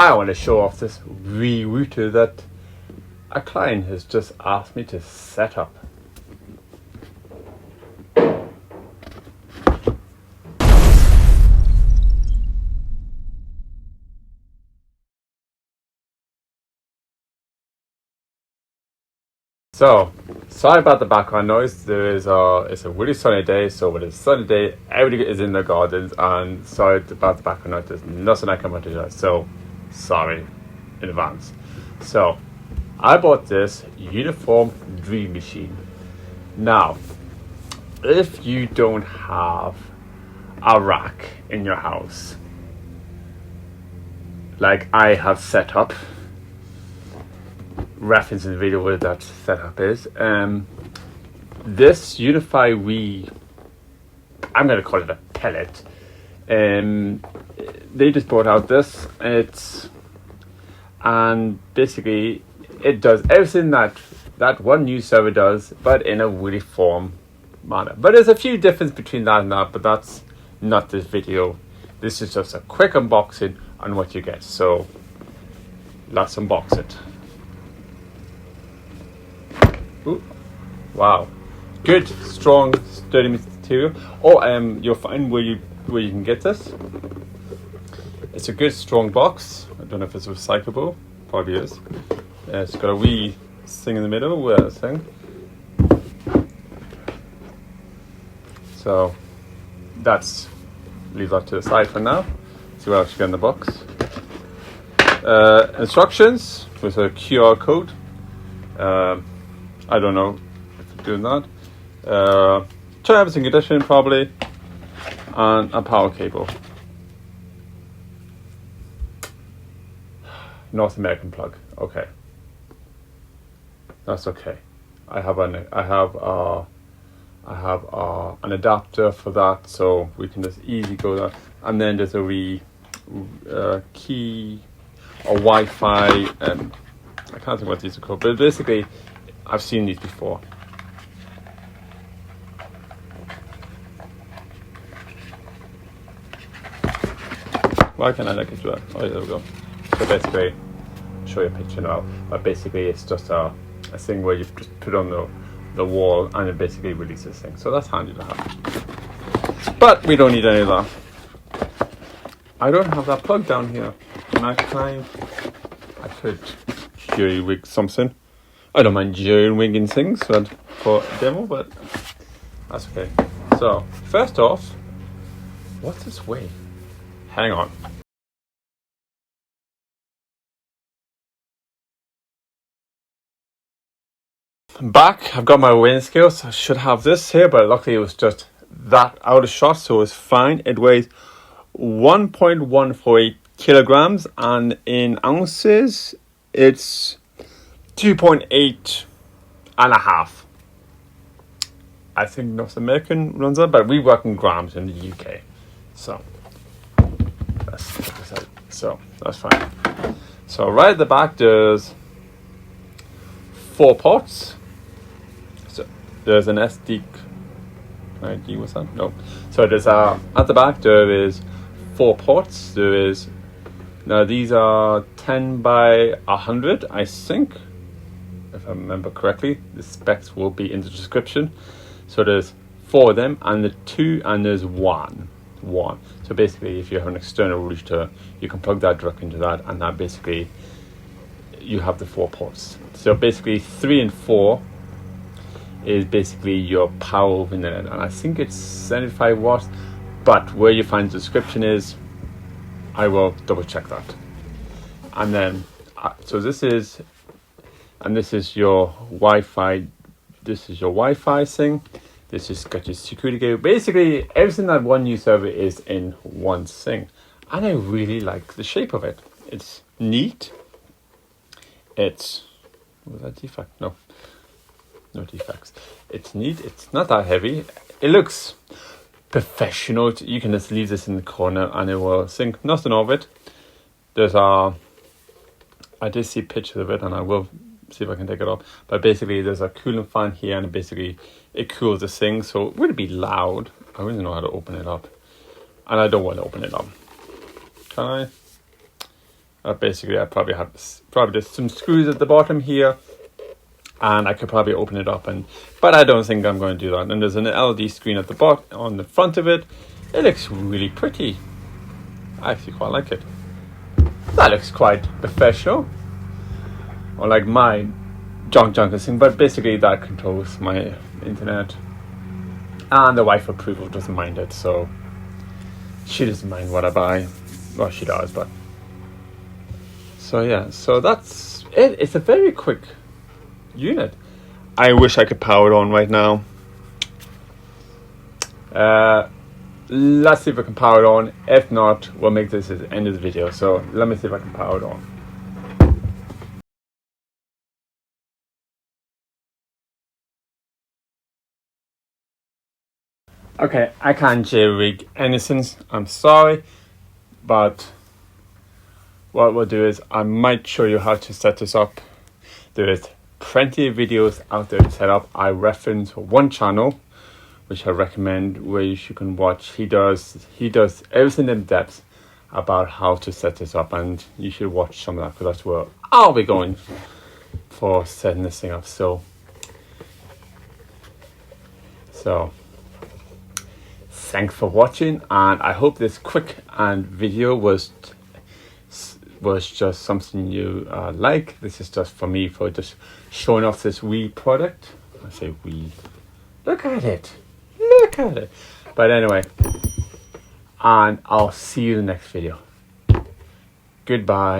I want to show off this router that a client has just asked me to set up. So, sorry about the background noise. It's a really sunny day, so with a sunny day, everybody is in their gardens, and sorry about the background noise. There's nothing I can do that, so sorry in advance. So, I bought this uniform drill machine. Now, if you don't have a rack in your house, like I have set up, reference in the video where that setup is. This Unifi I'm going to call it a pellet. They just brought out this. And basically it does everything that one new server does, but in a really form manner. But there's a few differences between that and that, but that's not this video. This is just a quick unboxing on what you get. So let's unbox it. Ooh, wow, good, strong, sturdy material. You'll find where you can get this. It's a good, strong box. I don't know if it's recyclable. Probably is. It's got a wee thing in the middle. So leave that to the side for now. See what else you get in the box. Instructions with a QR code. I don't know if I'm doing that. Terms and conditions probably, and a power cable. North American plug. Okay, that's okay. I have an adapter for that, so we can just easily go there. And then there's a wee key or Wi-Fi. I can't think what these are called, but basically, I've seen these before. Why can't I like it? Oh, there we go. So basically, I'll show you a picture now. But basically, it's just a thing where you just put on the wall, and it basically releases things. So that's handy to have. But we don't need any of that. I don't have that plug down here. I could jury rig something. I don't mind jury rigging things for a demo, but that's okay. So first off, what's this weigh? Hang on. Back, I've got my weighing scale, so I should have this here, but luckily it was just that out of shot, so it's fine. It weighs 1.148 kilograms, and in ounces, it's 2.8 and a half. I think North American runs that, but we work in grams in the UK, so that's fine. So right at the back, there's 4 ports. So there's an SD. What's that? No. So there's at the back there is 4 ports. Now these are 10 by 100, I think, if I remember correctly. The specs will be in the description. So there's 4 of them, and there's one. So basically, if you have an external router, you can plug that directly into that, and that basically you have the 4 ports. So basically 3 and 4 is basically your power over the internet, and I think it's 75 watts, but where you find the description is, I will double check that. And then so this is your Wi-Fi. This is your Wi-Fi thing. This has got your security gateway. Basically, everything that one new server is in one thing. And I really like the shape of it. It's neat. Was that defect? No defects. It's neat. It's not that heavy. It looks professional. You can just leave this in the corner and it will sync. Nothing of it. I did see pictures of it, and I will see if I can take it off. But basically, there's a cooling fan here, and basically it cools the thing, so it would be loud. I really don't know how to open it up, and I don't want to open it up. Can I? Basically, I probably have just some screws at the bottom here, and I could probably open it up, but I don't think I'm going to do that. And there's an LED screen at the bottom, on the front of it. It looks really pretty. I actually quite like it. That looks quite professional, or like my junk thing. But basically, that controls my internet, and the wife approval doesn't mind it, so she doesn't mind what I buy. Well, she does, but. So yeah, so that's it. It's a very quick unit. I wish I could power it on right now. Let's see if I can power it on. If not, we'll make this at the end of the video. So let me see if I can power it on. Okay, I can't JRig anything. I'm sorry, but what we'll do is I might show you how to set this up. There is plenty of videos out there to set up. I reference one channel which I recommend, where you can watch. He does everything in depth about how to set this up, and you should watch some of that, because that's where I'll be going for setting this thing up. So thanks for watching, and I hope this quick and video was just something you like. This is just for me, for just showing off this wee product. I say wee. Look at it. But anyway, and I'll see you in the next video. Goodbye.